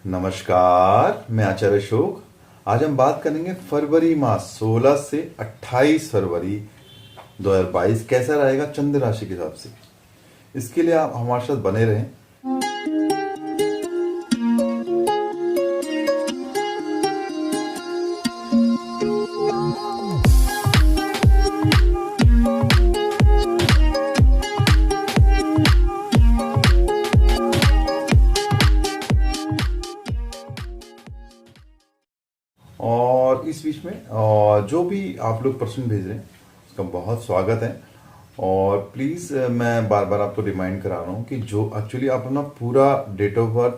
नमस्कार, मैं आचार्य अशोक। आज हम बात करेंगे फरवरी मास 16 से 28 फरवरी 2022 कैसा रहेगा चंद्र राशि के हिसाब से। इसके लिए आप हमारे साथ बने रहें। और इस बीच में जो भी आप लोग प्रश्न भेज रहे हैं उसका बहुत स्वागत है। और प्लीज़ मैं बार बार आपको रिमाइंड करा रहा हूँ कि जो एक्चुअली आप अपना पूरा date of birth,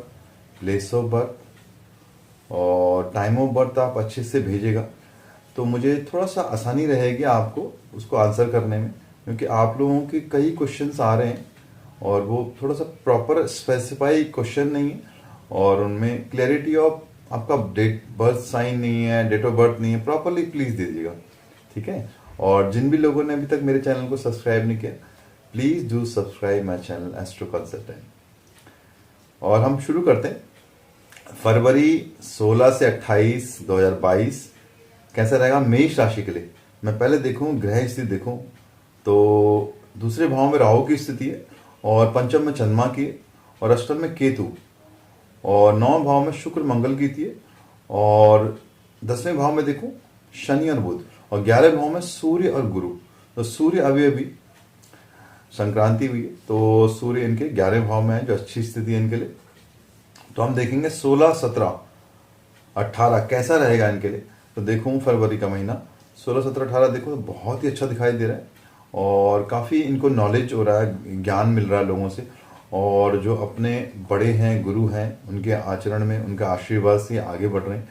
place of birth और टाइम ऑफ बर्थ आप अच्छे से भेजेगा तो मुझे थोड़ा सा आसानी रहेगी आपको उसको आंसर करने में, क्योंकि आप लोगों के कई क्वेश्चंस आ रहे हैं और वो थोड़ा सा प्रॉपर स्पेसिफाई क्वेश्चन नहीं है और उनमें क्लैरिटी ऑफ आपका डेट बर्थ साइन नहीं है, डेट ऑफ बर्थ नहीं है, प्रॉपरली प्लीज़ दे दीजिएगा, ठीक है। और जिन भी लोगों ने अभी तक मेरे चैनल को सब्सक्राइब नहीं किया, please do subscribe my channel astro consultant. और हम शुरू करते हैं। फरवरी 16 से 28 2022 कैसा रहेगा मेष राशि के लिए। मैं पहले देखूं ग्रह स्थिति देखूं तो दूसरे भाव में राहु की स्थिति है और पंचम में चंद्रमा की है और अष्टम में केतु और 9 भाव में शुक्र मंगल की थी और 10वें भाव में देखो शनि और बुध और 11वें भाव में सूर्य और गुरु। तो सूर्य अभी अभी संक्रांति हुई है तो सूर्य इनके 11वें भाव में है जो अच्छी स्थिति है इनके लिए। तो हम देखेंगे 16, 17, 18 कैसा रहेगा इनके लिए। तो देखो फरवरी का महीना 16, 17, 18 देखो तो बहुत ही अच्छा दिखाई दे रहा है और काफ़ी इनको नॉलेज हो रहा है, ज्ञान मिल रहा है लोगों से और जो अपने बड़े हैं, गुरु हैं, उनके आचरण में उनका आशीर्वाद से आगे बढ़ रहे हैं।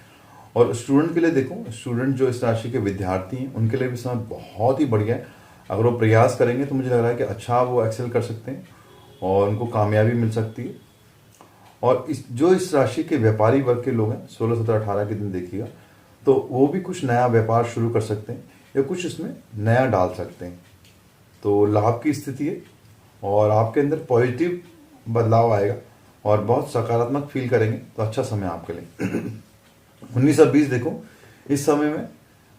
और स्टूडेंट के लिए देखो, स्टूडेंट जो इस राशि के विद्यार्थी हैं उनके लिए भी समय बहुत ही बढ़िया है। अगर वो प्रयास करेंगे तो मुझे लग रहा है कि अच्छा वो एक्सेल कर सकते हैं और उनको कामयाबी मिल सकती है। और इस राशि के व्यापारी वर्ग के लोग हैं 16, 17, 18 के दिन देखिएगा तो वो भी कुछ नया व्यापार शुरू कर सकते हैं या कुछ इसमें नया डाल सकते हैं। तो लाभ की स्थिति है और आपके अंदर पॉजिटिव बदलाव आएगा और बहुत सकारात्मक फील करेंगे तो अच्छा समय आपके लिए। 19 और 20 देखो, इस समय में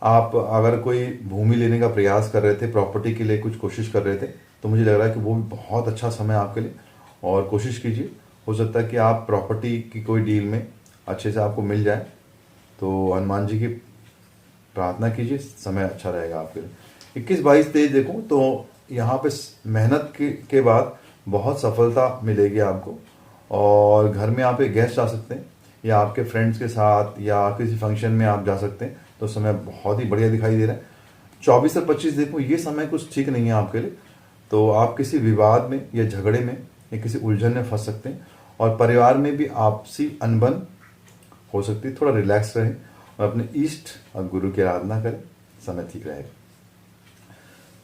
आप अगर कोई भूमि लेने का प्रयास कर रहे थे, प्रॉपर्टी के लिए कुछ कोशिश कर रहे थे तो मुझे लग रहा है कि वो भी बहुत अच्छा समय आपके लिए और कोशिश कीजिए। हो सकता है कि आप प्रॉपर्टी की कोई डील में अच्छे से आपको मिल जाए तो हनुमान जी की प्रार्थना कीजिए, समय अच्छा रहेगा आपके लिए। 21, 22, 23 देखो तो यहाँ पे मेहनत के बाद बहुत सफलता मिलेगी आपको और घर में आप एक गेस्ट आ सकते हैं या आपके फ्रेंड्स के साथ या किसी फंक्शन में आप जा सकते हैं तो समय बहुत ही बढ़िया दिखाई दे रहा है। 24 और 25 देखो ये समय कुछ ठीक नहीं है आपके लिए तो आप किसी विवाद में या झगड़े में या किसी उलझन में फंस सकते हैं और परिवार में भी आपसी अनबन हो सकती है। थोड़ा रिलैक्स रहें और अपने इष्ट और गुरु की आराधना करें, समय ठीक रहेगा।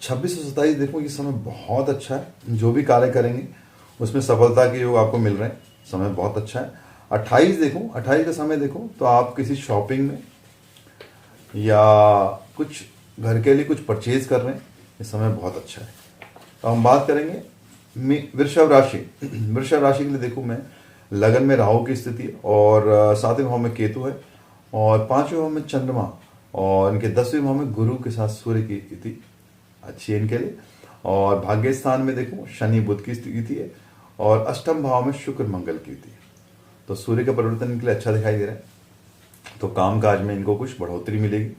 26 और 27 देखो ये समय बहुत अच्छा है, जो भी कार्य करेंगे उसमें सफलता के योग आपको मिल रहे हैं, समय बहुत अच्छा है। 28 देखो, 28 का समय देखो तो आप किसी शॉपिंग में या कुछ घर के लिए कुछ परचेज कर रहे हैं, ये समय बहुत अच्छा है। तो हम बात करेंगे वृषभ राशि। वृषभ राशि के लिए देखो मैं लगन में राहु की स्थिति है और 7वें भाव में केतु है और 5वें भाव में चंद्रमा और इनके 10वें भाव में गुरु के साथ सूर्य की स्थिति अच्छी है इनके लिए। और भाग्य स्थान में देखो शनि बुध की स्थिति है और अष्टम भाव में शुक्र मंगल की स्थिति है तो सूर्य का परिवर्तन इनके लिए अच्छा दिखाई दे रहा है तो कामकाज में इनको कुछ बढ़ोतरी मिलेगी।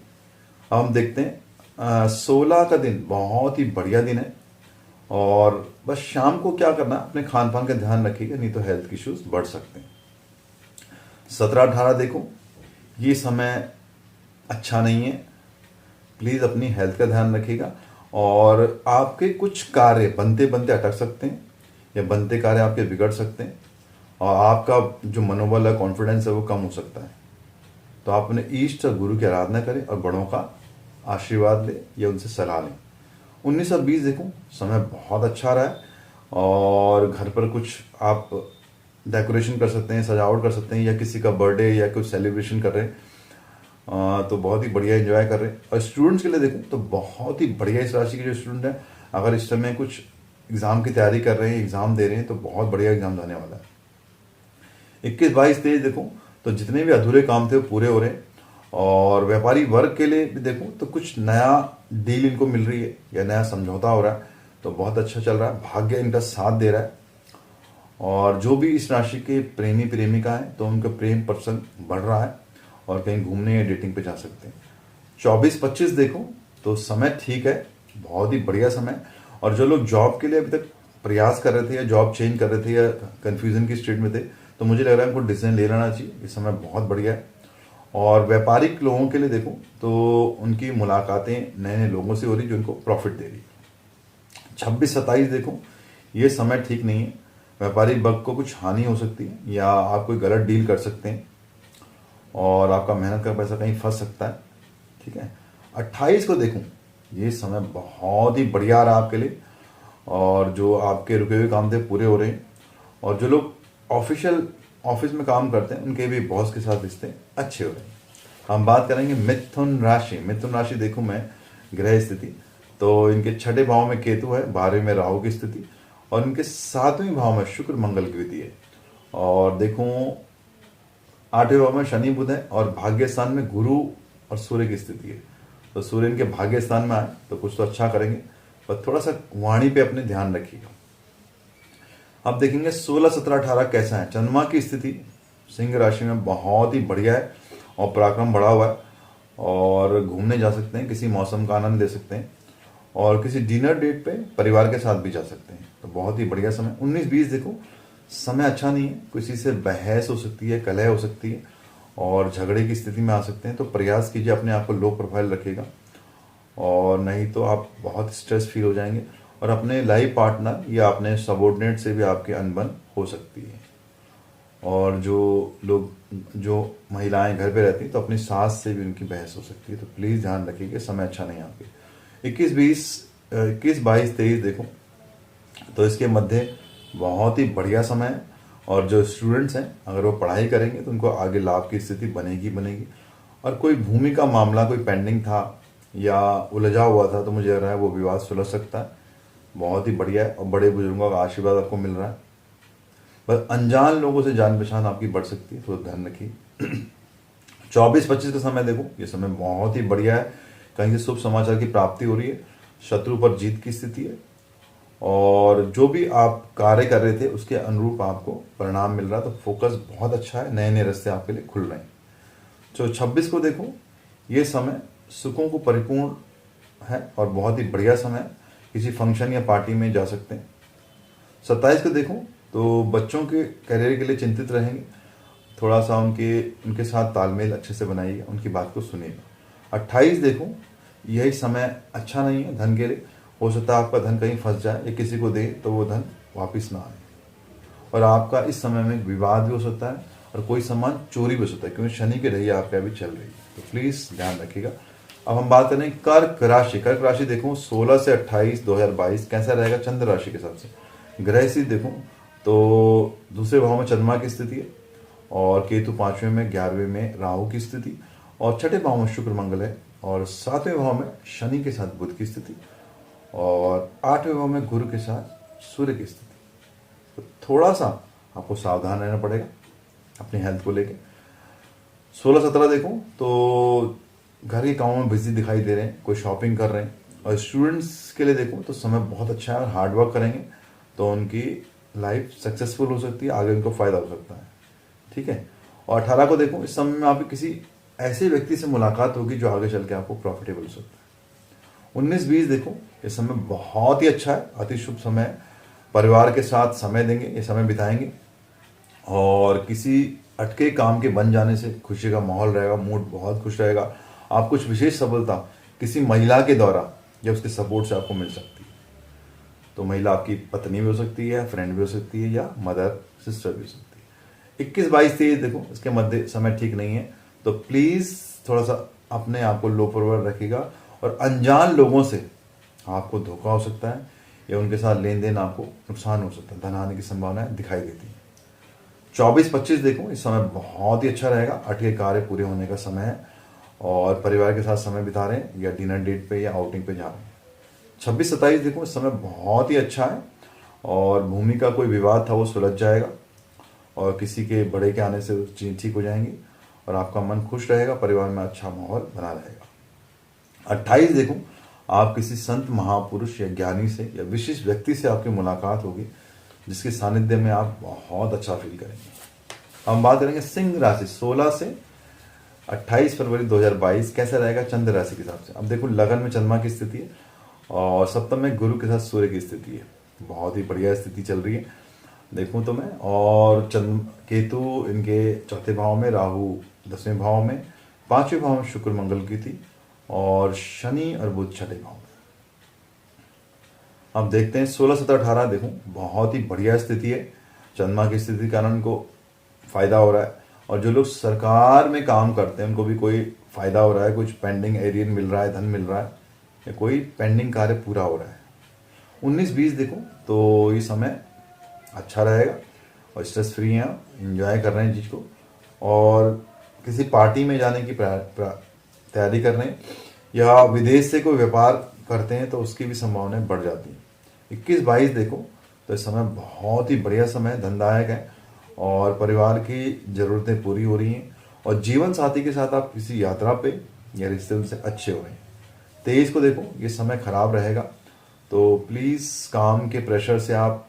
अब हम देखते हैं 16 का दिन बहुत ही बढ़िया दिन है और बस शाम को क्या करना है अपने खान पान का ध्यान रखिएगा, नहीं तो हेल्थ इश्यूज बढ़ सकते हैं। 17, 18 देखो ये समय अच्छा नहीं है, प्लीज़ अपनी हेल्थ का ध्यान रखिएगा और आपके कुछ कार्य बनते बनते अटक सकते हैं या बनते कार्य आपके बिगड़ सकते हैं और आपका जो मनोबल है, कॉन्फिडेंस है वो कम हो सकता है। तो आप अपने इष्ट और गुरु की आराधना करें और बड़ों का आशीर्वाद लें या उनसे सलाह लें। 19 और 20 देखो समय बहुत अच्छा रहा है और घर पर कुछ आप डेकोरेशन कर सकते हैं, सजावट कर सकते हैं या किसी का बर्थडे या कुछ सेलिब्रेशन कर रहे हैं तो बहुत ही बढ़िया एंजॉय कर रहे हैं। और स्टूडेंट्स के लिए देखें तो बहुत ही बढ़िया इस राशि के जो स्टूडेंट हैं अगर इस समय कुछ एग्ज़ाम की तैयारी कर रहे हैं, एग्ज़ाम दे रहे हैं तो बहुत बढ़िया एग्ज़ाम जाने वाला है। 21-22-23 देखो तो जितने भी अधूरे काम थे वो पूरे हो रहे हैं। और व्यापारी वर्ग के लिए भी देखो तो कुछ नया डील इनको मिल रही है या नया समझौता हो रहा है, तो बहुत अच्छा चल रहा है, भाग्य इनका साथ दे रहा है। और जो भी इस राशि के प्रेमी प्रेमिका हैं तो उनका प्रेम प्रसंग बढ़ रहा है और कहीं घूमने या डेटिंग पे जा सकते हैं। 24-25 देखो तो समय ठीक है, बहुत ही बढ़िया समय। और जो लोग जॉब के लिए अभी तक प्रयास कर रहे थे या जॉब चेंज कर रहे थे या कंफ्यूजन की स्टेट में थे, तो मुझे लग रहा है उनको डिसीजन ले लेना चाहिए, इस समय बहुत बढ़िया है। और व्यापारिक लोगों के लिए देखो तो उनकी मुलाकातें नए नए लोगों से हो रही जो उनको प्रॉफिट दे रही। 26-27 देखो ये समय ठीक नहीं है, व्यापारिक वर्ग को कुछ हानि हो सकती है या आप कोई गलत डील कर सकते हैं और आपका मेहनत का पैसा कहीं फंस सकता है। ठीक है, 28 को देखूं ये समय बहुत ही बढ़िया रहा आपके लिए, और जो आपके रुके हुए काम थे पूरे हो रहे हैं। और जो लोग ऑफिस में काम करते हैं उनके भी बॉस के साथ रिश्ते अच्छे हो रहे हैं। हम बात करेंगे मिथुन राशि। मिथुन राशि देखूं मैं ग्रह स्थिति, तो इनके 6ठे भाव में केतु है, 12वें में राहु की स्थिति, और इनके 7वें भाव में शुक्र मंगल की विधि है। और देखो 8वें भाव में शनि बुध है और भाग्य स्थान में गुरु और सूर्य की स्थिति है। तो सूर्य इनके भाग्य स्थान में आए तो कुछ तो अच्छा करेंगे, पर थोड़ा सा वाणी पे अपने ध्यान रखिएगा। अब देखेंगे 16, 17, 18 कैसा है। चंद्रमा की स्थिति सिंह राशि में बहुत ही बढ़िया है और पराक्रम बढ़ा हुआ है, और घूमने जा सकते हैं, किसी मौसम का आनंद ले सकते हैं, और किसी डिनर डेट पे परिवार के साथ भी जा सकते हैं, तो बहुत ही बढ़िया समय। 19-20 देखो समय अच्छा नहीं है, किसी से बहस हो सकती है, कलह हो सकती है और झगड़े की स्थिति में आ सकते हैं, तो प्रयास कीजिए अपने आप को लो प्रोफाइल रखिएगा, और नहीं तो आप बहुत स्ट्रेस फील हो जाएंगे और अपने लाइफ पार्टनर या अपने सबॉर्डिनेट से भी आपकी अनबन हो सकती है। और जो महिलाएं घर पे रहती हैं तो अपनी सास से भी उनकी बहस हो सकती है, तो प्लीज़ ध्यान रखिए, समय अच्छा नहीं है आपके। 21-22-23 देखो तो इसके मध्य बहुत ही बढ़िया समय है, और जो स्टूडेंट्स हैं अगर वो पढ़ाई करेंगे तो उनको आगे लाभ की स्थिति बनेगी। और कोई भूमि का मामला कोई पेंडिंग था या उलझा हुआ था तो मुझे लग रहा है वो विवाद सुलझ सकता है, बहुत ही बढ़िया है, और बड़े बुजुर्गों का आशीर्वाद आपको मिल रहा है। बस अनजान लोगों से जान पहचान आपकी बढ़ सकती है, तो ध्यान रखिए। 24-25 का समय देखो ये समय बहुत ही बढ़िया है, कहीं से शुभ समाचार की प्राप्ति हो रही है, शत्रु पर जीत की स्थिति है, और जो भी आप कार्य कर रहे थे उसके अनुरूप आपको परिणाम मिल रहा है, तो फोकस बहुत अच्छा है, नए नए रास्ते आपके लिए खुल रहे हैं। तो 26 को देखो ये समय सुखों को परिपूर्ण है और बहुत ही बढ़िया समय है, किसी फंक्शन या पार्टी में जा सकते हैं। 27 को देखो तो बच्चों के करियर के लिए चिंतित रहेंगे, थोड़ा सा उनके साथ तालमेल अच्छे से बनाइएगा, उनकी बात को सुनिएगा। 28 देखो यही समय अच्छा नहीं है धन के लिए, हो सकता है आपका धन कहीं फंस जाए या किसी को दे तो वो धन वापस ना आए, और आपका इस समय में विवाद भी हो सकता है और कोई सामान चोरी भी हो सकता है, क्योंकि शनि की रही आपके अभी चल रही है, तो प्लीज ध्यान रखिएगा। अब हम बात करें कर्क राशि। कर्क राशि देखो 16 से 28 2022 कैसा रहेगा चंद्र राशि के हिसाब से। ग्रह स्थिति देखो तो दूसरे भाव में चंद्रमा की स्थिति है, और केतु 5वें में 11वें में राहु की स्थिति, और 6ठे भाव में शुक्र मंगल है, और 7वें भाव में शनि के साथ बुध की स्थिति, और 8वें भाव में गुरु के साथ सूर्य की स्थिति। तो थोड़ा सा आपको सावधान रहना पड़ेगा अपनी हेल्थ को लेके। 16-17 देखो तो घर के कामों में बिजी दिखाई दे रहे हैं, कोई शॉपिंग कर रहे हैं, और स्टूडेंट्स के लिए देखो तो समय बहुत अच्छा है, और हार्ड वर्क करेंगे तो उनकी लाइफ सक्सेसफुल हो सकती है, आगे उनको फायदा हो सकता है। ठीक है, और 18 को देखो इस समय में आपकी किसी ऐसे व्यक्ति से मुलाकात होगी जो आगे चल के आपको प्रॉफिटेबल हो सकता है। 19-20 देखो ये समय बहुत ही अच्छा है, अति शुभ समय है, परिवार के साथ समय देंगे, ये समय बिताएंगे, और किसी अटके काम के बन जाने से खुशी का माहौल रहेगा, मूड बहुत खुश रहेगा। आप कुछ विशेष सफलता किसी महिला के द्वारा या उसके सपोर्ट से आपको मिल सकती है, तो महिला आपकी पत्नी भी हो सकती है, फ्रेंड भी हो सकती है, या मदर सिस्टर भी हो सकती है। 21-22-23 देखो इसके मध्य समय ठीक नहीं है, तो प्लीज थोड़ा सा अपने आप को लो प्रोफाइल रखिएगा, और अनजान लोगों से आपको धोखा हो सकता है या उनके साथ लेन देन आपको नुकसान हो सकता है, धन हानि की संभावनाएं दिखाई देती है। 24-25 देखो इस समय बहुत ही अच्छा रहेगा, अटके कार्य पूरे होने का समय है, और परिवार के साथ समय बिता रहे हैं या डिनर डेट पे या आउटिंग पे जा रहे हैं। 26-27 देखो इस समय बहुत ही अच्छा है, और भूमि का कोई विवाद था वो सुलझ जाएगा, और किसी के बड़े के आने से चीज़ ठीक हो जाएंगी और आपका मन खुश रहेगा, परिवार में अच्छा माहौल बना रहेगा। 28 देखो, आप किसी संत महापुरुष या ज्ञानी से या विशिष्ट व्यक्ति से आपकी मुलाकात होगी, जिसके सानिध्य में आप बहुत अच्छा फील करेंगे। हम बात करेंगे सिंह राशि 16 से 28 फरवरी 2022 कैसा रहेगा चंद्र राशि के हिसाब से। अब देखो, लगन में चंद्रमा की स्थिति है और सप्तम में गुरु के साथ सूर्य की स्थिति है। बहुत ही बढ़िया स्थिति चल रही है देखूं तो मैं। और केतु इनके चौथे भाव में, राहु 10वें भाव में, 5वें भाव में शुक्र मंगल की थी और शनि और बुध 6ठे भाव में। अब देखते हैं 16, 17, 18 देखो, बहुत ही बढ़िया स्थिति है। चंद्रमा की स्थिति के कारण इनको फायदा हो रहा है और जो लोग सरकार में काम करते हैं उनको भी कोई फायदा हो रहा है, कुछ पेंडिंग एरियन मिल रहा है, धन मिल रहा है या कोई पेंडिंग कार्य पूरा हो रहा है। 19, 20 देखो तो ये समय अच्छा रहेगा और स्ट्रेस फ्री हैं, एंजॉय कर रहे हैं चीज़ को और किसी पार्टी में जाने की तैयारी कर रहे हैं या विदेश से कोई व्यापार करते हैं तो उसकी भी संभावनाएं बढ़ जाती हैं। 21, 22 देखो तो इस समय बहुत ही बढ़िया समय, धनदायक है और परिवार की ज़रूरतें पूरी हो रही हैं और जीवन साथी के साथ आप किसी यात्रा पे या रिश्ते से अच्छे हो रहे हैं। 23 को देखो, ये समय खराब रहेगा तो प्लीज़ काम के प्रेशर से आप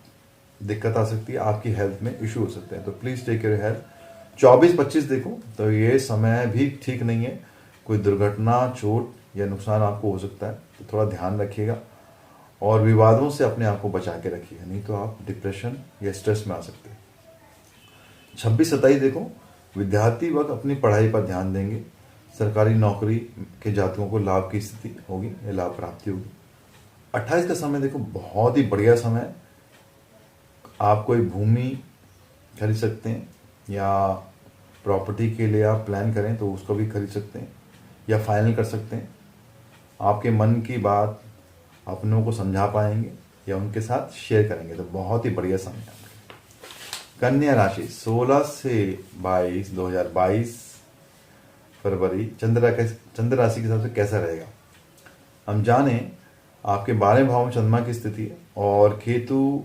दिक्कत आ सकती है, आपकी हेल्थ में इशू हो सकते हैं, तो प्लीज़ टेक केयर हेल्थ। 24, 25 देखो तो ये समय भी ठीक नहीं है, कोई दुर्घटना, चोट या नुकसान आपको हो सकता है, तो थोड़ा ध्यान रखिएगा और विवादों से अपने आप को बचा के रखिएगा, नहीं तो आप डिप्रेशन या स्ट्रेस में आ सकते हैं। 26, 27 देखो, विद्यार्थी वक्त अपनी पढ़ाई पर ध्यान देंगे, सरकारी नौकरी के जातकों को लाभ की स्थिति होगी या लाभ प्राप्ति होगी। 28 का समय देखो बहुत ही बढ़िया समय है, आप कोई भूमि खरीद सकते हैं या प्रॉपर्टी के लिए आप प्लान करें तो उसको भी खरीद सकते हैं या फाइनल कर सकते हैं। आपके मन की बात अपनों को समझा पाएंगे या उनके साथ शेयर करेंगे, तो बहुत ही बढ़िया समय है। कन्या राशि 16 से 22 2022 फरवरी चंद्र राशि के हिसाब से कैसा रहेगा। हम जाने आपके 12वें भाव में चंद्रमा की स्थिति है और केतु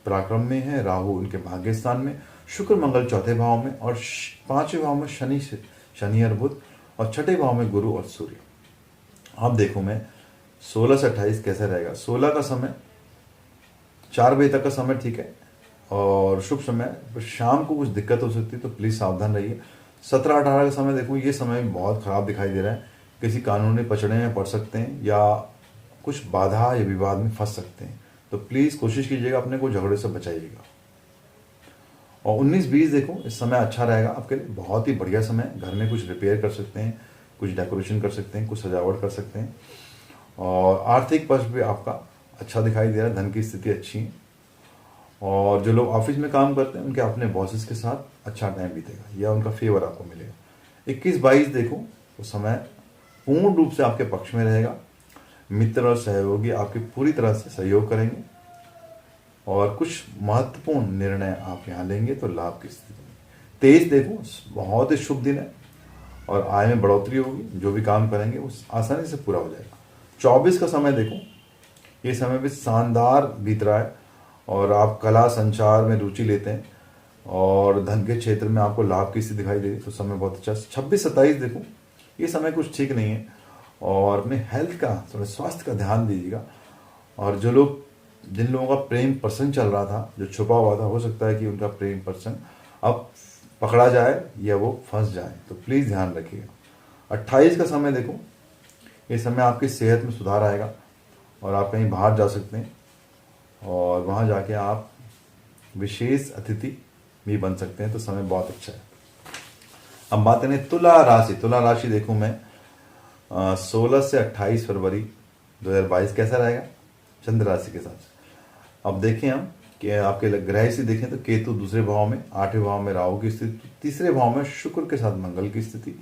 पराक्रम में है, राहु उनके भाग्य स्थान में, शुक्र मंगल चौथे भाव में और 5वें भाव में शनि और बुध और 6ठे भाव में गुरु और सूर्य। अब देखो मैं 16 से 28 कैसा रहेगा। 16 का समय 4 बजे तक का समय ठीक है और शुभ समय, पर शाम को कुछ दिक्कत हो सकती है तो प्लीज़ सावधान रहिए। 17, 18 का समय देखो, ये समय बहुत ख़राब दिखाई दे रहा है, किसी कानूनी पचड़े में पड़ सकते हैं या कुछ बाधा या विवाद में फंस सकते हैं, तो प्लीज़ कोशिश कीजिएगा अपने को झगड़े से बचाइएगा। और 19, 20 देखो, इस समय अच्छा रहेगा आपके लिए, बहुत ही बढ़िया समय। घर में कुछ रिपेयर कर सकते हैं, कुछ डेकोरेशन कर सकते हैं, कुछ सजावट कर सकते हैं और आर्थिक पक्ष भी आपका अच्छा दिखाई दे रहा है, धन की स्थिति अच्छी है और जो लोग ऑफिस में काम करते हैं उनके अपने बॉसेस के साथ अच्छा टाइम बीतेगा या उनका फेवर आपको मिलेगा। 21, 22 देखो तो समय पूर्ण रूप से आपके पक्ष में रहेगा, मित्र और सहयोगी आपके पूरी तरह से सहयोग करेंगे और कुछ महत्वपूर्ण निर्णय आप यहाँ लेंगे तो लाभ की स्थिति में। 23 देखो, बहुत ही शुभ दिन है और आय में बढ़ोतरी होगी, जो भी काम करेंगे वो आसानी से पूरा हो जाएगा। 24 का समय देखो, ये समय भी शानदार बीत रहा है और आप कला संचार में रुचि लेते हैं और धन के क्षेत्र में आपको लाभ की स्थिति दिखाई दे रही है, तो समय बहुत अच्छा। 26, 27 देखो, ये समय कुछ ठीक नहीं है और अपने हेल्थ का, थोड़ा स्वास्थ्य का ध्यान दीजिएगा और जिन लोगों का प्रेम प्रसंग चल रहा था, जो छुपा हुआ था, हो सकता है कि उनका प्रेम प्रसंग अब पकड़ा जाए या वो फंस जाए, तो प्लीज़ ध्यान रखिएगा। 28 का समय देखो, ये समय आपकी सेहत में सुधार आएगा और आप कहीं बाहर जा सकते हैं और वहाँ जाके आप विशेष अतिथि भी बन सकते हैं, तो समय बहुत अच्छा है। अब बात करें तुला राशि। तुला राशि देखूँ मैं 16 से 28 फरवरी 2022 कैसा रहेगा चंद्र राशि के साथ। अब देखें हम कि आपके ग्रह से देखें तो केतु दूसरे भाव में, 8वें भाव में राहु की स्थिति, तीसरे भाव में शुक्र के साथ मंगल की स्थिति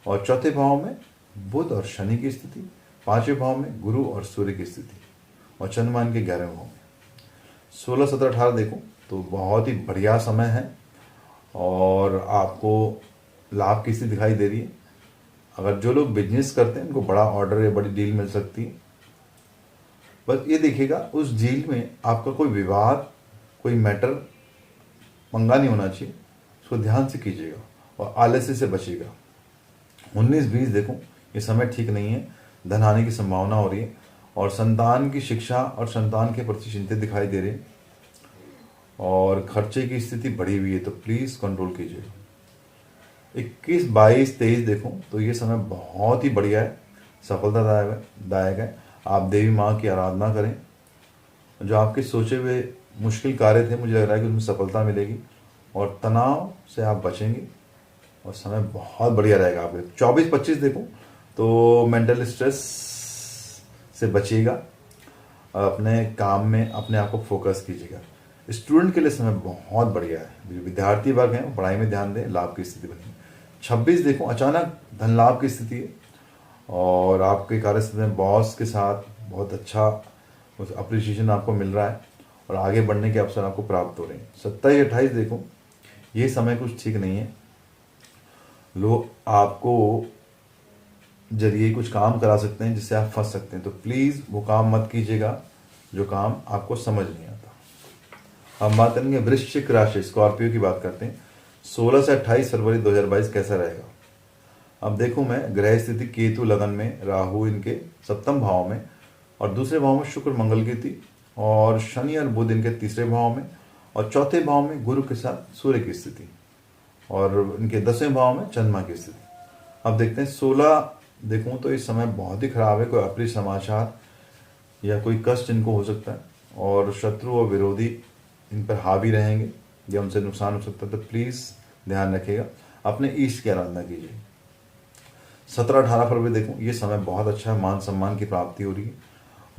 और चौथे भाव में बुध और शनि की स्थिति, 5वें भाव में गुरु और सूर्य की स्थिति और चंद्रमा के 11वें भाव में। 16, 17, 18 देखो तो बहुत ही बढ़िया समय है और आपको लाभ की स्थिति दिखाई दे रही है। अगर जो लोग बिजनेस करते हैं उनको बड़ा ऑर्डर या बड़ी डील मिल सकती है, बस ये देखिएगा उस डील में आपका कोई विवाद, कोई मैटर, पंगा नहीं होना चाहिए, उसको ध्यान से कीजिएगा और आलस्य से बचिएगा। 19-20 देखो ये समय ठीक नहीं है, धन हानि की संभावना हो रही है और संतान की शिक्षा और संतान के प्रति चिंतित दिखाई दे रही है और खर्चे की स्थिति बढ़ी हुई है, तो प्लीज कंट्रोल कीजिए। 21-22-23 देखो तो ये समय बहुत ही बढ़िया है, सफलतादायक है। आप देवी माँ की आराधना करें, जो आपके सोचे हुए मुश्किल कार्य थे मुझे लग रहा है कि उसमें सफलता मिलेगी और तनाव से आप बचेंगे और समय बहुत बढ़िया रहेगा आपके। 24-25 देखो तो मेंटल स्ट्रेस से बचिएगा और अपने काम में अपने आप को फोकस कीजिएगा। स्टूडेंट के लिए समय बहुत बढ़िया है, जो विद्यार्थी वर्ग हैं वो पढ़ाई में ध्यान दें, लाभ की स्थिति बनी। 26 देखो अचानक धन लाभ की स्थिति है और आपके कार्यस्थल में बॉस के साथ बहुत अच्छा अप्रिसिएशन आपको मिल रहा है और आगे बढ़ने के अवसर आपको प्राप्त हो रहे हैं। 27-28 देखो ये समय कुछ ठीक नहीं है, लोग आपको जरिए कुछ काम करा सकते हैं जिससे आप फंस सकते हैं, तो प्लीज वो काम मत कीजिएगा जो काम आपको समझ नहीं आता। हम बात करेंगे वृश्चिक राशि, स्कॉर्पियो की बात करते हैं। 16 से 28 फरवरी 2022 कैसा रहेगा। अब देखो मैं ग्रह स्थिति केतु लगन में, राहु इनके सप्तम भाव में और दूसरे भाव में शुक्र मंगल की थी और शनि और बुध इनके तीसरे भाव में और चौथे भाव में गुरु के साथ सूर्य की स्थिति और इनके 10वें भाव में चंद्रमा की स्थिति। अब देखते हैं 16 देखूं तो इस समय बहुत ही खराब है, कोई अप्रिय समाचार या कोई कष्ट इनको हो सकता है और शत्रु और विरोधी इन पर हावी रहेंगे या उनसे नुकसान हो सकता है, तो प्लीज ध्यान रखिएगा, अपने ईष्ट की आराधना कीजिए। 17-18 फरवरी देखो ये समय बहुत अच्छा है, मान सम्मान की प्राप्ति हो रही है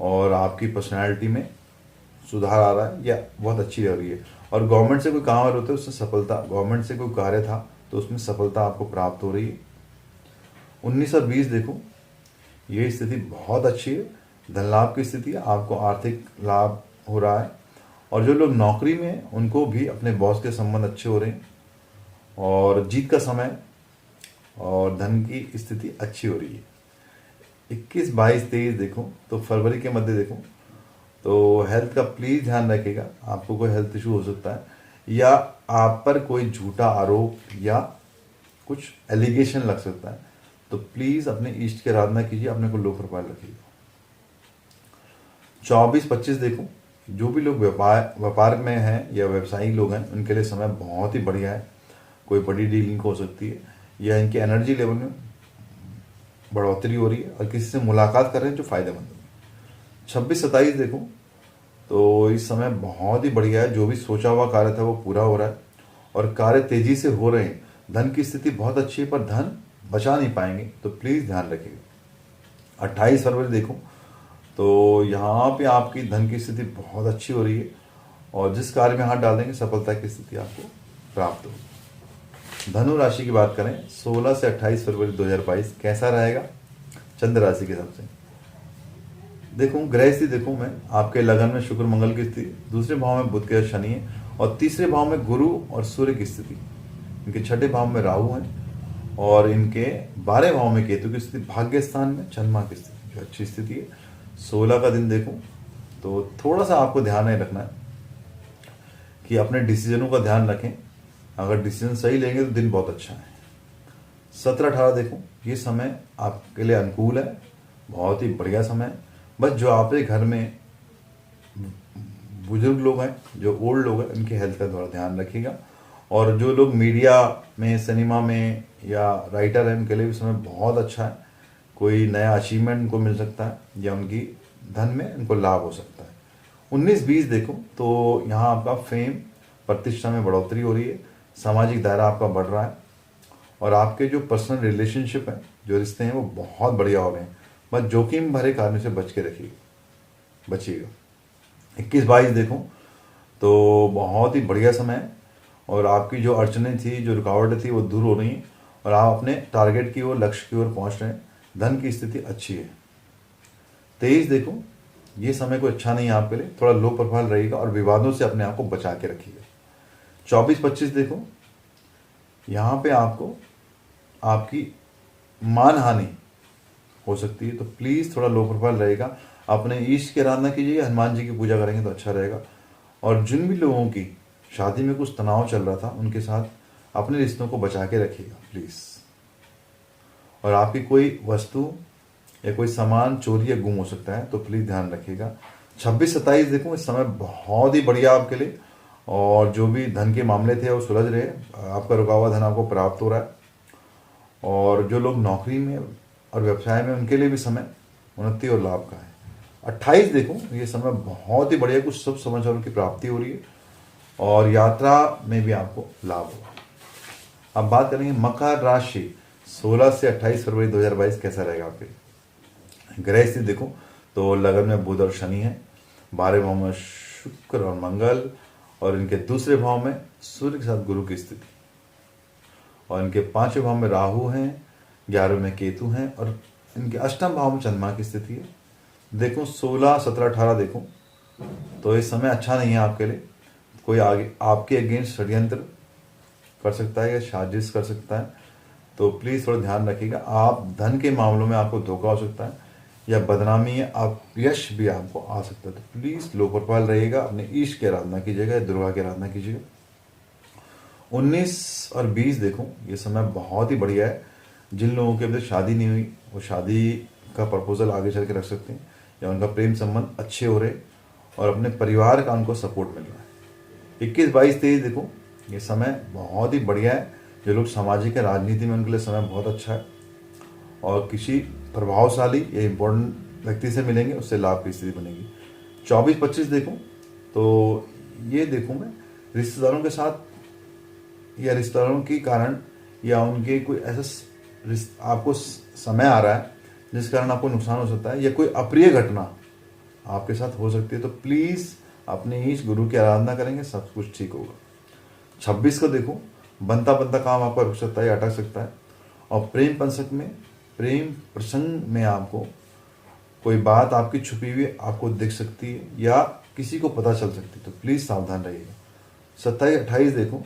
और आपकी पर्सनैलिटी में सुधार आ रहा है या बहुत अच्छी हो रही है और गवर्नमेंट से कोई काम होते हैं उससे सफलता, गवर्नमेंट से कोई कार्य था तो उसमें सफलता आपको प्राप्त हो रही है। 19 और 20 देखो ये स्थिति बहुत अच्छी है, धन लाभ की स्थिति है, आपको आर्थिक लाभ हो रहा है और जो लोग नौकरी में हैं उनको भी अपने बॉस के संबंध अच्छे हो रहे हैं और जीत का समय और धन की स्थिति अच्छी हो रही है। 21-22-23 देखो तो फरवरी के मध्य देखो तो हेल्थ का प्लीज ध्यान रखिएगा, आपको कोई हेल्थ इशू हो सकता है या आप पर कोई झूठा आरोप या कुछ एलिगेशन लग सकता है, तो प्लीज अपने इष्ट की आराधना कीजिए, अपने को लो प्रोफाइल रखिएगा। 24-25 देखो जो भी लोग व्यापार में हैं या व्यवसायी लोग हैं उनके लिए समय बहुत ही बढ़िया है, कोई बड़ी डीलिंग हो सकती है या इनके एनर्जी लेवल में बढ़ोतरी हो रही है और किसी से मुलाकात कर रहे हैं जो फायदेमंद है। 26-27 देखो तो इस समय बहुत ही बढ़िया है, जो भी सोचा हुआ कार्य था वो पूरा हो रहा है और कार्य तेजी से हो रहे हैं। धन की स्थिति बहुत अच्छी है पर धन बचा नहीं पाएंगे, तो प्लीज ध्यान रखिएगा। 28 फरवरी देखो तो यहाँ पे आपकी धन की स्थिति बहुत अच्छी हो रही है और जिस कार्य में हाथ डाल देंगे सफलता की स्थिति आपको प्राप्त होगी। धनु राशि की बात करें 16 से 28 फरवरी 2022 कैसा रहेगा चंद्र राशि के हिसाब से। देखो ग्रह स्थिति देखो मैं आपके लगन में शुक्र मंगल की स्थिति, दूसरे भाव में बुध के शनि है और तीसरे भाव में गुरु और सूर्य की स्थिति, इनके छठे भाव में राहु है और इनके 12वें भाव में केतु की स्थिति, भाग्य स्थान में चंद्रमा की स्थिति, जो अच्छी स्थिति है। 16 का दिन देखो तो थोड़ा सा आपको ध्यान नहीं रखना है कि अपने डिसीजनों का ध्यान रखें, अगर डिसीजन सही लेंगे तो दिन बहुत अच्छा है। 17-18 देखो ये समय आपके लिए अनुकूल है, बहुत ही बढ़िया समय है, बस जो आपके घर में बुजुर्ग लोग हैं, जो ओल्ड लोग हैं, उनकी हेल्थ का थोड़ा ध्यान रखिएगा और जो लोग मीडिया में, सिनेमा में या राइटर हैं उनके लिए भी समय बहुत अच्छा है, कोई नया अचीवमेंट उनको मिल सकता है या उनकी धन में उनको लाभ हो सकता है। 19-20 देखो तो यहाँ आपका फेम प्रतिष्ठा में बढ़ोतरी हो रही है, सामाजिक दायरा आपका बढ़ रहा है और आपके जो पर्सनल रिलेशनशिप हैं, जो रिश्ते हैं वो बहुत बढ़िया हो रहे हैं, बस जोखिम भरे कार्यों से बच के बचिएगा। 21-22 देखो तो बहुत ही बढ़िया समय है और आपकी जो अड़चनें थी, जो रुकावटें थी वो दूर हो रही हैं और आप अपने टारगेट की ओर, लक्ष्य की ओर पहुंच रहे हैं, धन की स्थिति अच्छी है। 23 देखो ये समय कोई अच्छा नहीं है आपके लिए, थोड़ा लो प्रोफाइल रहेगा और विवादों से अपने आप को बचा के रखिएगा। 24-25 देखो यहाँ पे आपको आपकी मान हानि हो सकती है, तो प्लीज थोड़ा लो प्रोफाइल रहेगा, अपने ईष्ट की आराधना कीजिए, हनुमान जी की पूजा करेंगे तो अच्छा रहेगा। और जिन भी लोगों की शादी में कुछ तनाव चल रहा था उनके साथ अपने रिश्तों को बचा के रखिएगा प्लीज़। और आपकी कोई वस्तु या कोई सामान चोरी या गुम हो सकता है, तो प्लीज़ ध्यान रखिएगा। 26-27 देखो इस समय बहुत ही बढ़िया आपके लिए, और जो भी धन के मामले थे वो सुलझ रहे, आपका रुका हुआ धन आपको प्राप्त हो रहा है। और जो लोग नौकरी में और व्यवसाय में, उनके लिए भी समय उन्नति और लाभ का है। 28 देखो ये समय बहुत ही बढ़िया, कुछ शुभ समाचारों की प्राप्ति हो रही है और यात्रा में भी आपको लाभ होगा। अब बात करेंगे मकर राशि, 16 से 28 फरवरी 2022 कैसा रहेगा आपके लिए। ग्रह स्थिति देखो तो लगन में बुध और शनि है, 12वें भाव में शुक्र और मंगल, और इनके दूसरे भाव में सूर्य के साथ गुरु की स्थिति, और इनके 5वें भाव में राहु हैं, 11वें में केतु हैं, और इनके अष्टम भाव में चंद्रमा की स्थिति है। देखो 16, 17, 18 देखो तो इस समय अच्छा नहीं है आपके लिए। कोई आगे आपके अगेंस्ट षड्यंत्र कर सकता है या साजिश कर सकता है, तो प्लीज़ थोड़ा ध्यान रखिएगा। आप धन के मामलों में आपको धोखा हो सकता है या बदनामी या अपयश भी आपको आ सकता है, तो प्लीज़ लो प्रोफाइल रहिएगा। अपने ईश की आराधना कीजिएगा, दुर्गा की आराधना कीजिएगा। 19 और 20 देखो ये समय बहुत ही बढ़िया है। जिन लोगों के अभी तक शादी नहीं हुई वो शादी का प्रपोजल आगे चल के रख सकते हैं, या उनका प्रेम संबंध अच्छे हो रहे और अपने परिवार का उनको सपोर्ट मिल रहा है। 21, 22, 23 देखो ये समय बहुत ही बढ़िया है। जो लोग सामाजिक या राजनीति में, उनके लिए समय बहुत अच्छा है, और किसी प्रभावशाली या इम्पोर्टेंट व्यक्ति से मिलेंगे, उससे लाभ की स्थिति बनेगी। 24, 25 देखो तो ये देखो मैं रिश्तेदारों के साथ या रिश्तेदारों के कारण या उनके कोई ऐसा आपको समय आ रहा है जिस कारण आपको नुकसान हो सकता है, या कोई अप्रिय घटना आपके साथ हो सकती है, तो प्लीज़ अपने ईश गुरु की आराधना करेंगे, सब कुछ ठीक होगा। 26 को देखो बनता बनता काम आपका रुक सकता है या अटक सकता है, और प्रेम प्रसंग में आपको कोई बात आपकी छुपी हुई आपको दिख सकती है या किसी को पता चल सकती है, तो प्लीज़ सावधान रहिएगा। 27, 28 देखो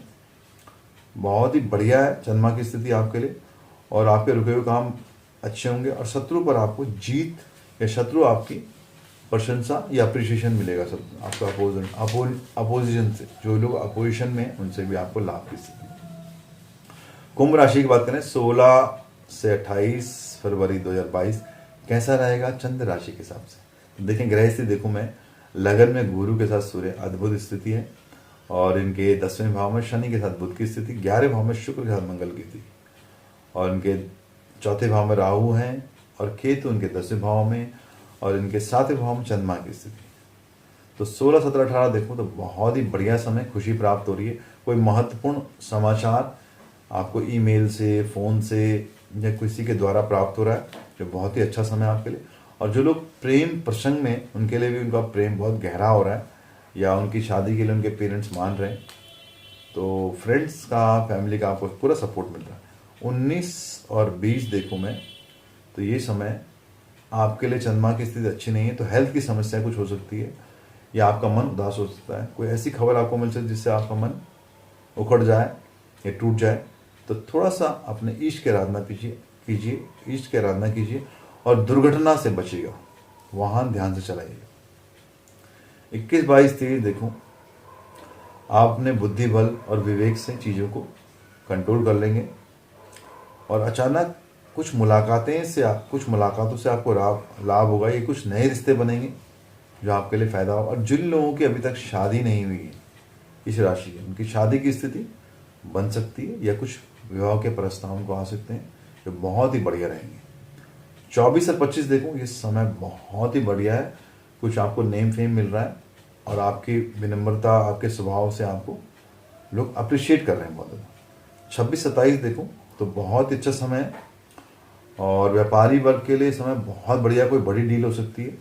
बहुत ही बढ़िया है चंद्रमा की स्थिति आपके लिए, और आपके रुके हुए काम अच्छे होंगे, और शत्रु पर आपको जीत या शत्रु आपकी प्रशंसा या अप्रिशिएशन मिलेगा। सब आपका अपोजिशन से, जो लोग अपोजिशन में, उनसे भी आपको लाभ की स्थिति। कुंभ राशि की बात करें 16 से 28 फरवरी 2022 कैसा रहेगा चंद्र राशि के हिसाब से। तो देखें ग्रह स्थिति देखो मैं लगन में गुरु के साथ सूर्य, अद्भुत स्थिति है, और इनके 10वें भाव में शनि के साथ बुध की स्थिति, 11वें भाव में शुक्र के साथ मंगल की स्थिति, और इनके चौथे भाव में राहु हैं, और केतु इनके 10वें भाव में, और इनके 7वें भाव में चंद्रमा की स्थिति। तो 16, 17, 18 देखो तो बहुत ही बढ़िया समय, खुशी प्राप्त हो रही है। कोई महत्वपूर्ण समाचार आपको ईमेल से, फ़ोन से या किसी के द्वारा प्राप्त हो रहा है, जो बहुत ही अच्छा समय है आपके लिए। और जो लोग प्रेम प्रसंग में, उनके लिए भी उनका प्रेम बहुत गहरा हो रहा है, या उनकी शादी के लिए उनके पेरेंट्स मान रहे हैं, तो फ्रेंड्स का, फैमिली का आपको पूरा सपोर्ट मिल रहा है। 19 और 20 देखो मैं तो ये समय आपके लिए चंद्रमा की स्थिति अच्छी नहीं है, तो हेल्थ की समस्या कुछ हो सकती है, या आपका मन उदास हो सकता है। कोई ऐसी खबर आपको मिल सकती है जिससे आपका मन उखड़ जाए या टूट जाए, तो थोड़ा सा अपने ईश की आराधना कीजिए, ईश की आराधना कीजिए, और दुर्घटना से बचिएगा, वाहन ध्यान से चलाइएगा। 21, 22, 23 देखो आप अपने बुद्धि बल और विवेक से चीज़ों को कंट्रोल कर लेंगे, और अचानक कुछ मुलाकातों से आपको लाभ होगा। ये कुछ नए रिश्ते बनेंगे जो आपके लिए फ़ायदा होगा। और जिन लोगों की अभी तक शादी नहीं हुई है इस राशि की, उनकी शादी की स्थिति बन सकती है, या कुछ विवाह के प्रस्ताव को आ सकते हैं, जो बहुत ही बढ़िया रहेंगे। 24 और 25 देखो ये समय बहुत ही बढ़िया है, कुछ आपको नेम फेम मिल रहा है, और आपकी विनम्रता, आपके स्वभाव से आपको लोग अप्रिशिएट कर रहे हैं बहुत ज़्यादा। 26, 27 देखो तो बहुत ही अच्छा समय है, और व्यापारी वर्ग के लिए समय बहुत बढ़िया, कोई बड़ी डील हो सकती है।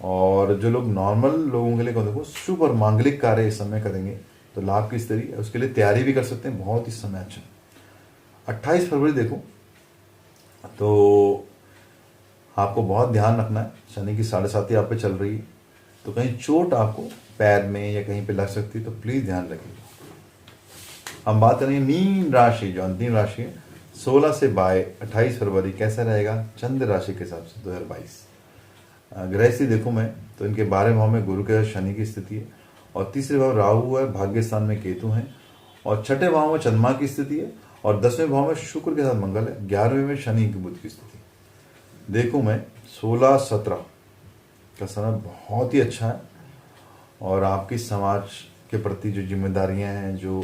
और जो लोग नॉर्मल लोगों के लिए देखो शुभ और मांगलिक कार्य इस समय करेंगे, तो लाभ की स्थिति, उसके लिए तैयारी भी कर सकते हैं, बहुत ही समय अच्छा है। 28 फरवरी देखो तो आपको बहुत ध्यान रखना है, शनि की 7.5 आप पे चल रही है, तो कहीं चोट आपको पैर में या कहीं पे लग सकती है, तो प्लीज़ ध्यान रखिएगा। हम बात करेंगे मीन राशि, जो अंतिम राशि है 16 से 28 फरवरी कैसा रहेगा चंद्र राशि के हिसाब से 2022। ग्रह स्थिति देखूँ मैं तो इनके 12वें भाव में गुरु के शनि की स्थिति है, और तीसरे भाव राहु है, भाग्य स्थान में केतु हैं, और छठे भाव में चंद्रमा की स्थिति है और 10वें भाव में शुक्र के साथ मंगल है, 11वें में शनि की बुध की स्थिति। देखूं मैं 16-17 का समय बहुत ही अच्छा है और आपकी समाज के प्रति जो जिम्मेदारियां हैं, जो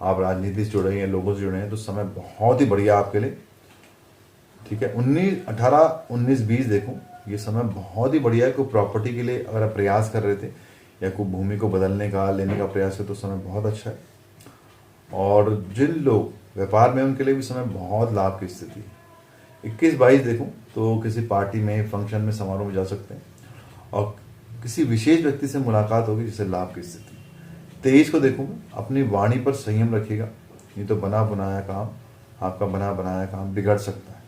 आप राजनीति से जुड़े हैं, लोगों से जुड़े हैं, तो समय बहुत ही बढ़िया आपके लिए। ठीक है, 18-19-20 देखूं, ये समय बहुत ही बढ़िया है। कोई प्रॉपर्टी के लिए अगर आप प्रयास कर रहे थे या कोई भूमि को बदलने का लेने का प्रयास है तो समय बहुत अच्छा है। और जिन लोग व्यापार में, उनके लिए भी समय बहुत लाभ की स्थिति है। 21-22 देखूं तो किसी पार्टी में, फंक्शन में, समारोह में जा सकते हैं और किसी विशेष व्यक्ति से मुलाकात होगी जिससे लाभ की स्थिति। 23 को देखूं, अपनी वाणी पर संयम रखिएगा, नहीं तो बना बनाया काम, आपका बना बनाया काम बिगड़ सकता है।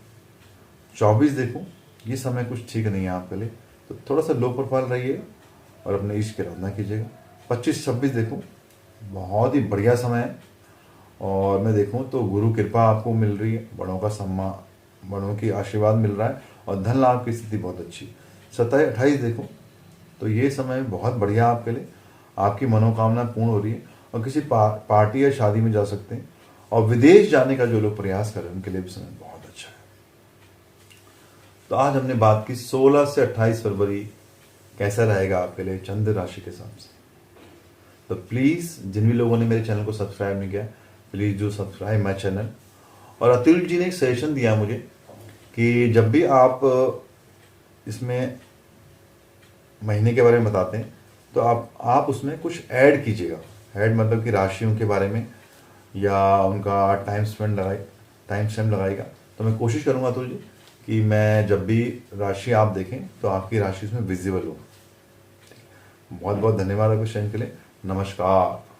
24 देखूं, ये समय कुछ ठीक नहीं है आपके लिए, तो थोड़ा सा लो प्रोफाइल रहिएगा और अपने इश्क की आराधना कीजिएगा। 25-26 देखूं, बहुत ही बढ़िया समय है और मैं देखूं तो गुरु कृपा आपको मिल रही है, बड़ों का सम्मान, बड़ों की आशीर्वाद मिल रहा है और धन लाभ की स्थिति बहुत अच्छी। 27-28 देखूं तो ये समय बहुत बढ़िया आपके लिए, आपकी मनोकामना पूर्ण हो रही है और किसी पार्टी या शादी में जा सकते हैं। और विदेश जाने का जो लोग प्रयास कर रहे हैं उनके लिए भी समय बहुत अच्छा है। तो आज हमने बात की 16 से 28 फरवरी कैसा रहेगा आपके लिए चंद्र राशि के हिसाब से। तो प्लीज जिन भी लोगों ने मेरे चैनल को सब्सक्राइब नहीं किया, please do subscribe my channel. और अतुल जी ने एक सजेशन दिया मुझे कि जब भी आप इसमें महीने के बारे में बताते हैं तो आप उसमें कुछ ऐड कीजिएगा। ऐड मतलब कि राशियों के बारे में या उनका टाइम स्टैम्प लगाएगा। तो मैं कोशिश करूंगा अतुल जी कि मैं जब भी राशि आप देखें तो आपकी राशि इसमें विजिबल हो। बहुत बहुत धन्यवाद आपके चैनल के लिए। नमस्कार।